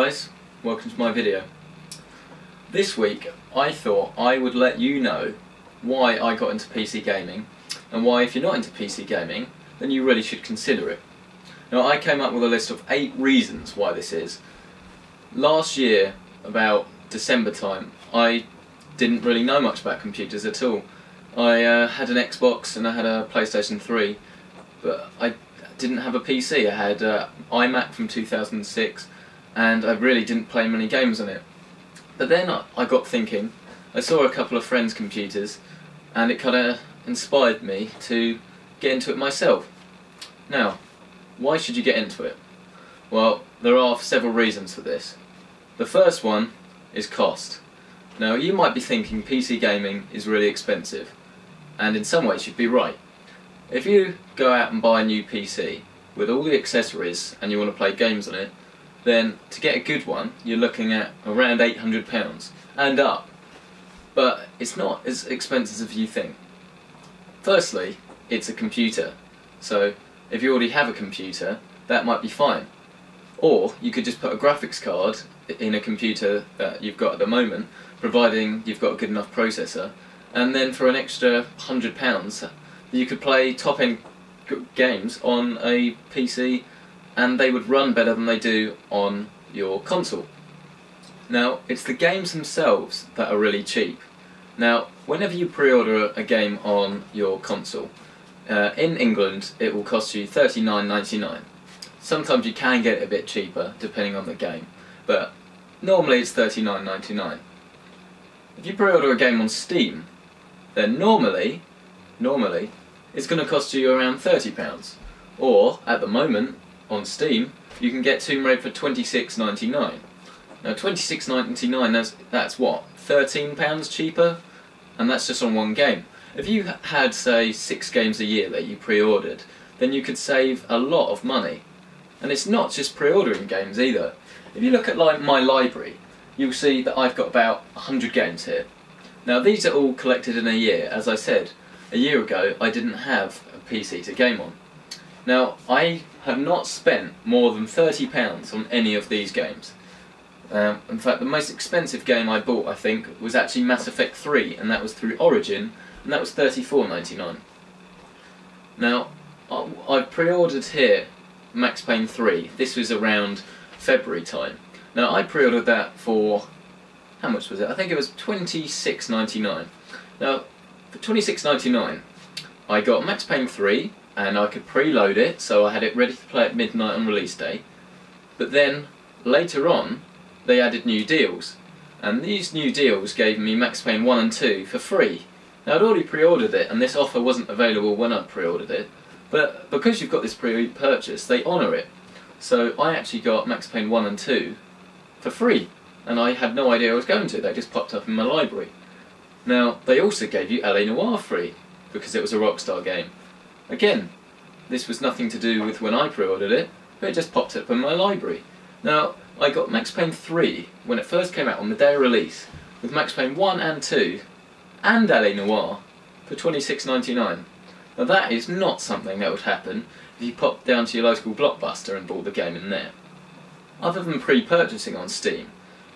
guys, welcome to my video. This week I thought I would let you know why I got into PC gaming and why, if you're not into PC gaming, then you really should consider it. Now, I came up with a list of 8 reasons why this is. Last year, about December time, I didn't really know much about computers at all. I had an Xbox and I had a PlayStation 3, but I didn't have a PC. I had iMac from 2006 and I really didn't play many games on it. But then I got thinking, I saw a couple of friends' computers and it kind of inspired me to get into it myself. Now, why should you get into it? Well, there are several reasons for this. The first one is cost. Now, you might be thinking PC gaming is really expensive, and in some ways you'd be right. If you go out and buy a new PC with all the accessories and you want to play games on it, then to get a good one you're looking at around £800 and up. But it's not as expensive as you think. Firstly, it's a computer, so if you already have a computer, that might be fine. Or you could just put a graphics card in a computer that you've got at the moment, providing you've got a good enough processor, and then for an extra £100 you could play top-end games on a PC and they would run better than they do on your console. Now, it's the games themselves that are really cheap. Now, whenever you pre-order a game on your console, in England it will cost you £39.99. Sometimes you can get it a bit cheaper depending on the game, but normally it's £39.99. If you pre-order a game on Steam, then normally it's going to cost you around £30. Or, at the moment, on Steam, you can get Tomb Raider for £26.99. Now £26.99, that's what, £13 cheaper? And that's just on one game. If you had, say, 6 games a year that you pre-ordered, then you could save a lot of money. And it's not just pre-ordering games either. If you look at my library, you'll see that I've got about 100 games here. Now these are all collected in a year. As I said, a year ago I didn't have a PC to game on. Now, I have not spent more than £30 on any of these games. In fact, the most expensive game I bought, I think, was actually Mass Effect 3, and that was through Origin, and that was £34.99. Now, I pre-ordered here Max Payne 3. This was around February time. Now, I pre-ordered that for, how much was it? I think it was £26.99. Now, for £26.99, I got Max Payne 3, and I could preload it, so I had it ready to play at midnight on release day. But then, later on, they added new deals, and these new deals gave me Max Payne 1 and 2 for free. Now, I'd already pre-ordered it, and this offer wasn't available when I pre-ordered it, but because you've got this pre-purchase, they honour it. So I actually got Max Payne 1 and 2 for free, and I had no idea I was going to. They just popped up in my library. Now, they also gave you LA Noire free, because it was a Rockstar game. Again, this was nothing to do with when I pre-ordered it, but it just popped up in my library. Now, I got Max Payne 3 when it first came out on the day of release, with Max Payne 1 and 2, and LA Noire, for £26.99. Now that is not something that would happen if you popped down to your local Blockbuster and bought the game in there. Other than pre-purchasing on Steam,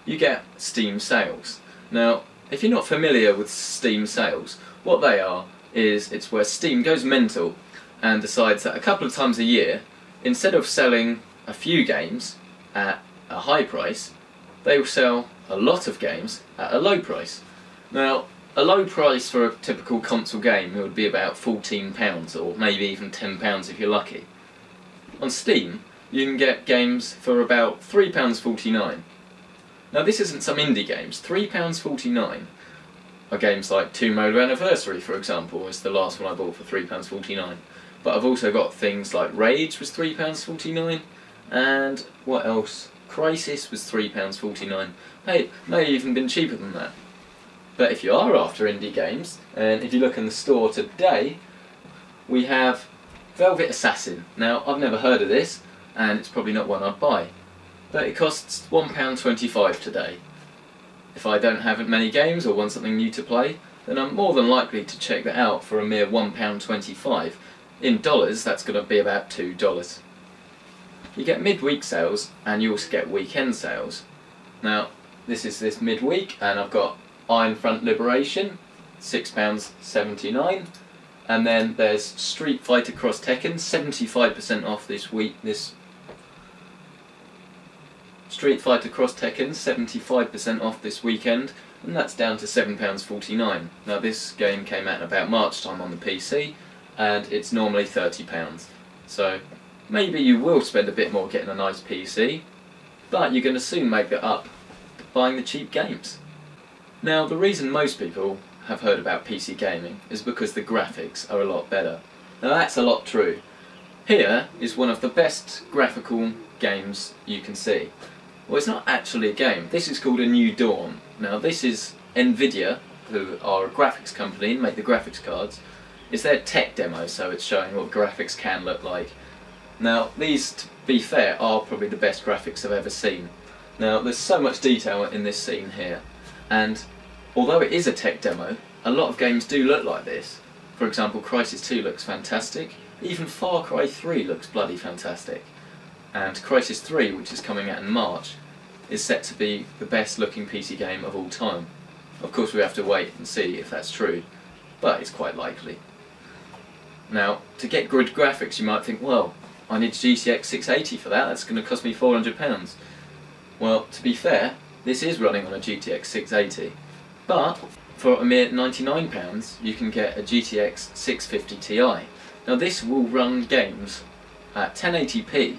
you get Steam sales. Now, if you're not familiar with Steam sales, what they are is it's where Steam goes mental and decides that a couple of times a year, instead of selling a few games at a high price, they will sell a lot of games at a low price. Now, a low price for a typical console game would be about £14, or maybe even £10 if you're lucky. On Steam, you can get games for about £3.49. Now, this isn't some indie games. £3.49 are games like Tomb Raider Anniversary, for example, is the last one I bought for £3.49. But I've also got things like Rage was £3.49, and what else? Crisis was £3.49. Hey, it may have even been cheaper than that. But if you are after indie games, and if you look in the store today, we have Velvet Assassin. Now, I've never heard of this, and it's probably not one I'd buy. But it costs £1.25 today. If I don't have many games or want something new to play, then I'm more than likely to check that out for a mere £1.25. In dollars, that's going to be about $2. You get midweek sales and you also get weekend sales. Now this is this midweek, and I've got Iron Front Liberation, £6.79, and then there's Street Fighter Cross Tekken, 75% off this week. This Street Fighter Cross Tekken, 75% off this weekend, and that's down to £7.49. Now this game came out in about March time on the PC, and it's normally £30. So maybe you will spend a bit more getting a nice PC, but you're going to soon make it up buying the cheap games. Now the reason most people have heard about PC gaming is because the graphics are a lot better. Now that's a lot true. Here is one of the best graphical games you can see. Well, it's not actually a game. This is called a New Dawn. Now this is Nvidia, who are a graphics company and make the graphics cards. It's their tech demo, so it's showing what graphics can look like. Now these, to be fair, are probably the best graphics I've ever seen. Now there's so much detail in this scene here, and although it is a tech demo, a lot of games do look like this. For example, Crysis 2 looks fantastic, even Far Cry 3 looks bloody fantastic. And Crysis 3, which is coming out in March, is set to be the best looking PC game of all time. Of course we have to wait and see if that's true, but it's quite likely. Now, to get good graphics you might think, well, I need GTX 680 for that, that's going to cost me £400. Well, to be fair, this is running on a GTX 680, but for a mere £99 you can get a GTX 650 Ti. Now this will run games at 1080p,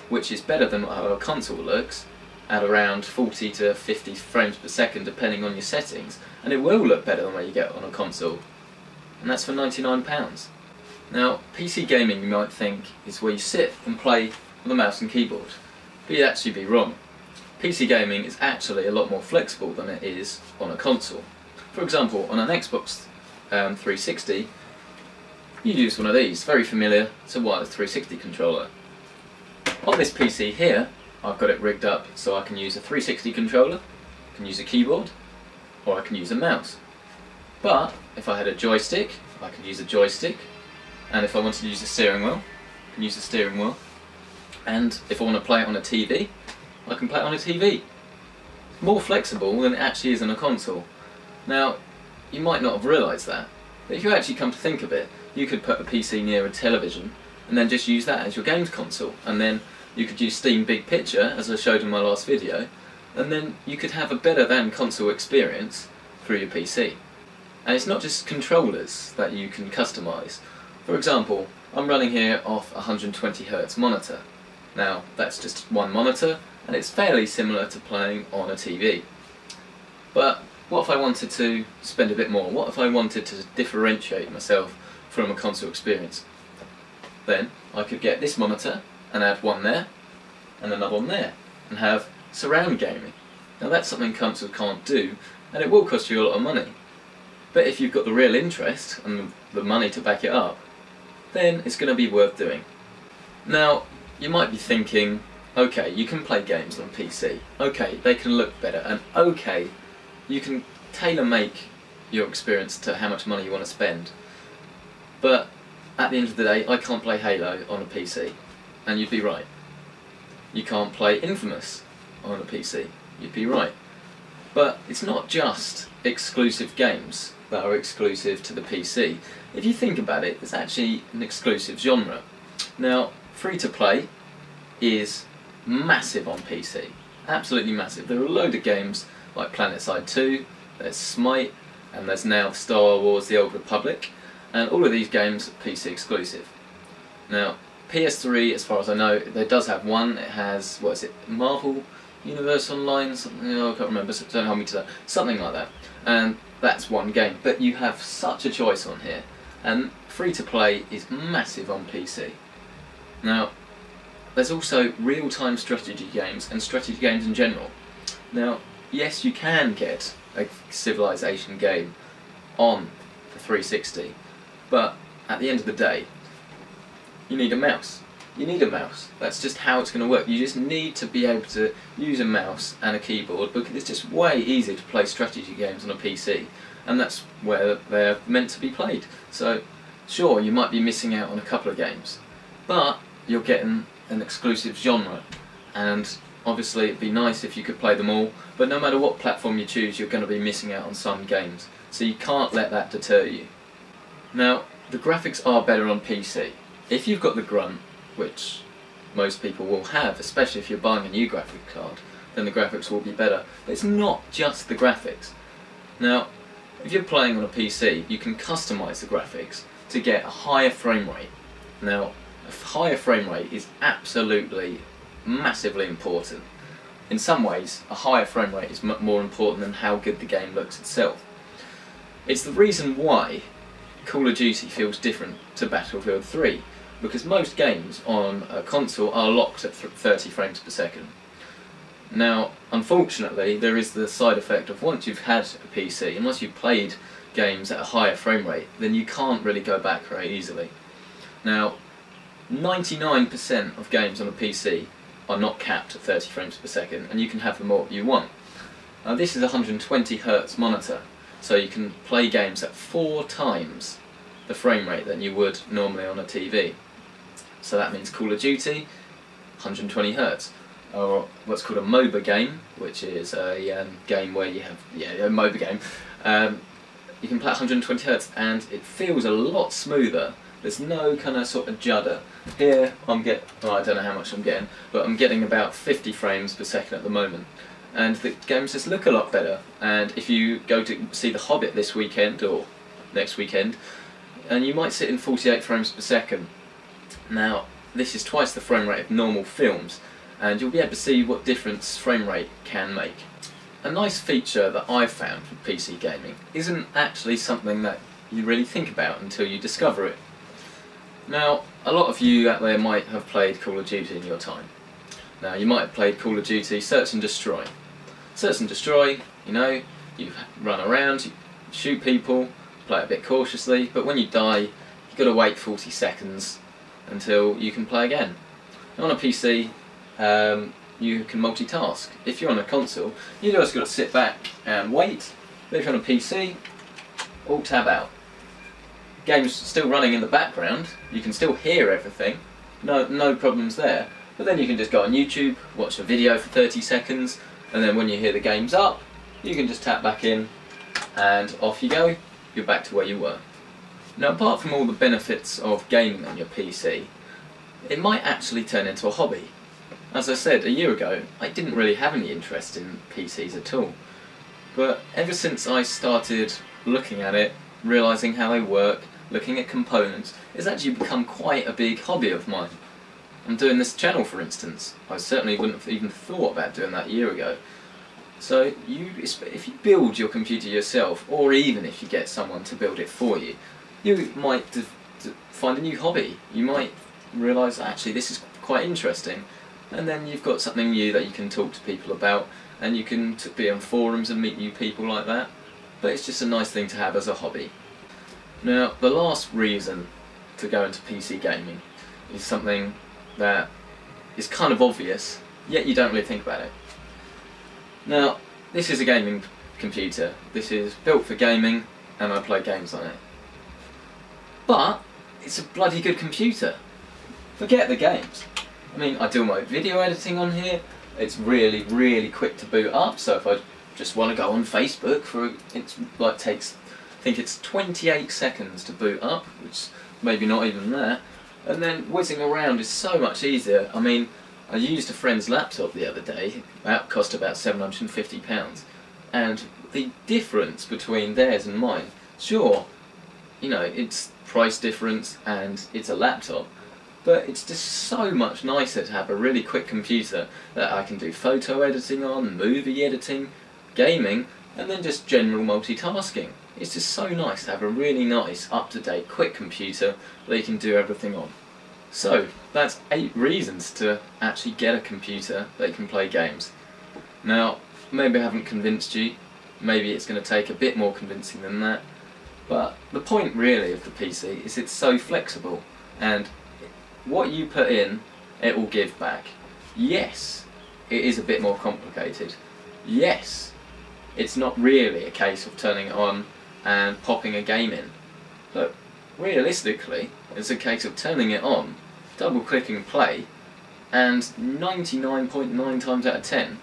which is better than how a console looks, at around 40 to 50 frames per second depending on your settings, and it will look better than what you get on a console, and that's for £99. Now PC gaming, you might think, is where you sit and play with a mouse and keyboard, but you'd actually be wrong. PC gaming is actually a lot more flexible than it is on a console. For example, on an Xbox 360, you use one of these, very familiar, it's a wireless 360 controller. On this PC here, I've got it rigged up so I can use a 360 controller, I can use a keyboard, or I can use a mouse. But if I had a joystick, I could use a joystick, and if I wanted to use a steering wheel, I can use a steering wheel, and if I want to play it on a TV, I can play it on a TV. More flexible than it actually is on a console. Now, you might not have realised that, but if you actually come to think of it, you could put a PC near a television and then just use that as your games console, and then you could use Steam Big Picture, as I showed in my last video, and then you could have a better than console experience through your PC. And it's not just controllers that you can customise. For example, I'm running here off a 120Hz monitor. Now, that's just one monitor, and it's fairly similar to playing on a TV. But what if I wanted to spend a bit more? What if I wanted to differentiate myself from a console experience? Then I could get this monitor and add one there and another one there and have surround gaming. Now that's something consoles can't do, and it will cost you a lot of money. But if you've got the real interest and the money to back it up, then it's going to be worth doing. Now, you might be thinking, okay, you can play games on PC, okay, they can look better, and okay, you can tailor-make your experience to how much money you want to spend. But at the end of the day, I can't play Halo on a PC, and you'd be right. You can't play Infamous on a PC, you'd be right. But it's not just exclusive games that are exclusive to the PC. If you think about it, it's actually an exclusive genre. Now, free-to-play is massive on PC, absolutely massive. There are a load of games like PlanetSide 2, there's Smite, and there's now Star Wars The Old Republic, and all of these games are PC exclusive. Now, PS3, as far as I know, there does have one. It has, what is it, Marvel Universe Online, something, I can't remember, so don't hold me to that, something like that. And that's one game, but you have such a choice on here, and free-to-play is massive on PC. Now, there's also real-time strategy games and strategy games in general. Now, yes, you can get a Civilization game on the 360, but at the end of the day, you need a mouse. You need a mouse. That's just how it's going to work. You just need to be able to use a mouse and a keyboard, because it's just way easier to play strategy games on a PC, and that's where they're meant to be played. So, sure, you might be missing out on a couple of games, but you're getting an exclusive genre, and obviously it'd be nice if you could play them all, but no matter what platform you choose you're going to be missing out on some games, so you can't let that deter you. Now, the graphics are better on PC. If you've got the grunt, which most people will have, especially if you're buying a new graphic card, then the graphics will be better. But it's not just the graphics. Now, if you're playing on a PC, you can customise the graphics to get a higher frame rate. Now, a higher frame rate is absolutely massively important. In some ways, a higher frame rate is more important than how good the game looks itself. It's the reason why Call of Duty feels different to Battlefield 3, because most games on a console are locked at 30 frames per second. Now, unfortunately, there is the side effect of once you've had a PC, and once you've played games at a higher frame rate, then you can't really go back very easily. Now, 99% of games on a PC are not capped at 30 frames per second, and you can have them all you want. Now, this is a 120Hz monitor, so you can play games at 4 times the frame rate than you would normally on a TV. So that means Call of Duty, 120Hz. Or what's called a MOBA game, which is a game where you have, a MOBA game. You can play at 120Hz and it feels a lot smoother. There's no kind of sort of judder. Here I don't know how much I'm getting, but I'm getting about 50 frames per second at the moment. And the games just look a lot better. And if you go to see The Hobbit this weekend or next weekend, and you might sit in 48 frames per second. Now, this is twice the frame rate of normal films, and you'll be able to see what difference frame rate can make. A nice feature that I've found with PC gaming isn't actually something that you really think about until you discover it. Now, a lot of you out there might have played Call of Duty in your time. Now, you might have played Call of Duty Search and Destroy. Search and Destroy, you run around, you shoot people, play it a bit cautiously, but when you die, you've got to wait 40 seconds until you can play again. And on a PC, you can multitask. If you're on a console, you just got to sit back and wait. But if you're on a PC, all tab out. Game's still running in the background, you can still hear everything, no problems there. But then you can just go on YouTube, watch a video for 30 seconds, and then when you hear the game's up, you can just tap back in, and off you go, you're back to where you were. Now, apart from all the benefits of gaming on your PC, it might actually turn into a hobby. As I said, a year ago, I didn't really have any interest in PCs at all. But ever since I started looking at it, realising how they work, looking at components, it's actually become quite a big hobby of mine. I'm doing this channel, for instance. I certainly wouldn't have even thought about doing that a year ago. So if you build your computer yourself, or even if you get someone to build it for you, you might find a new hobby. You might realise, actually, this is quite interesting, and then you've got something new that you can talk to people about, and you can be on forums and meet new people like that. But it's just a nice thing to have as a hobby. Now, the last reason to go into PC gaming is something that is kind of obvious, yet you don't really think about it. Now, this is a gaming computer. This is built for gaming, and I play games on it. But it's a bloody good computer. Forget the games. I mean, I do my video editing on here. It's really, really quick to boot up. So if I just want to go on Facebook, I think it's 28 seconds to boot up, which maybe not even that. And then whizzing around is so much easier. I mean, I used a friend's laptop the other day. That cost about £750, and the difference between theirs and mine, sure, it's price difference and it's a laptop, but it's just so much nicer to have a really quick computer that I can do photo editing on, movie editing, gaming, and then just general multitasking. It's just so nice to have a really nice, up-to-date, quick computer that you can do everything on. So, that's 8 reasons to actually get a computer that you can play games. Now, maybe I haven't convinced you, maybe it's going to take a bit more convincing than that, but the point really of the PC is it's so flexible, and what you put in, it will give back. Yes, it is a bit more complicated. Yes, it's not really a case of turning it on and popping a game in, but realistically, it's a case of turning it on, double click and play, and 99.9 times out of 10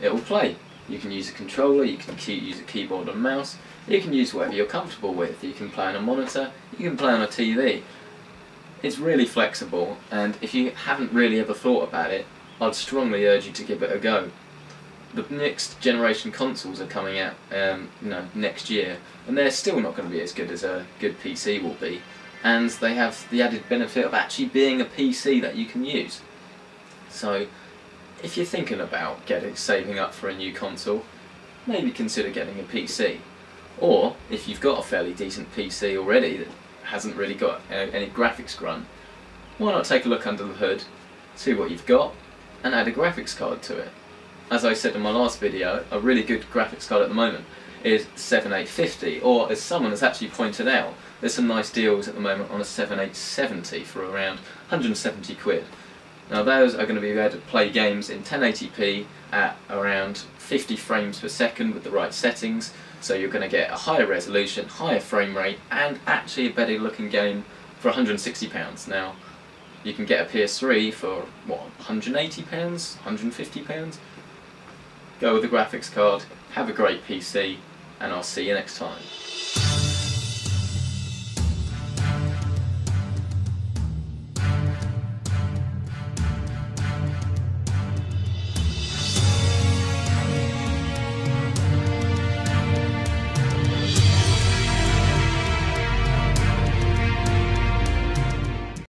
it will play. You can use a controller, you can use a keyboard and mouse, you can use whatever you're comfortable with. You can play on a monitor, you can play on a TV. It's really flexible, and if you haven't really ever thought about it, I'd strongly urge you to give it a go. The next generation consoles are coming out next year, and they're still not going to be as good as a good PC will be, and they have the added benefit of actually being a PC that you can use. So if you're thinking about saving up for a new console, maybe consider getting a PC. Or if you've got a fairly decent PC already that hasn't really got any graphics run, why not take a look under the hood, see what you've got, and add a graphics card to it. As I said in my last video, a really good graphics card at the moment is 7850, or as someone has actually pointed out, there's some nice deals at the moment on a 7870 for around 170 quid. Now those are going to be able to play games in 1080p at around 50 frames per second with the right settings, so you're going to get a higher resolution, higher frame rate, and actually a better looking game for £160. Now you can get a PS3 for what, £180, £150? Go with the graphics card, have a great PC, and I'll see you next time.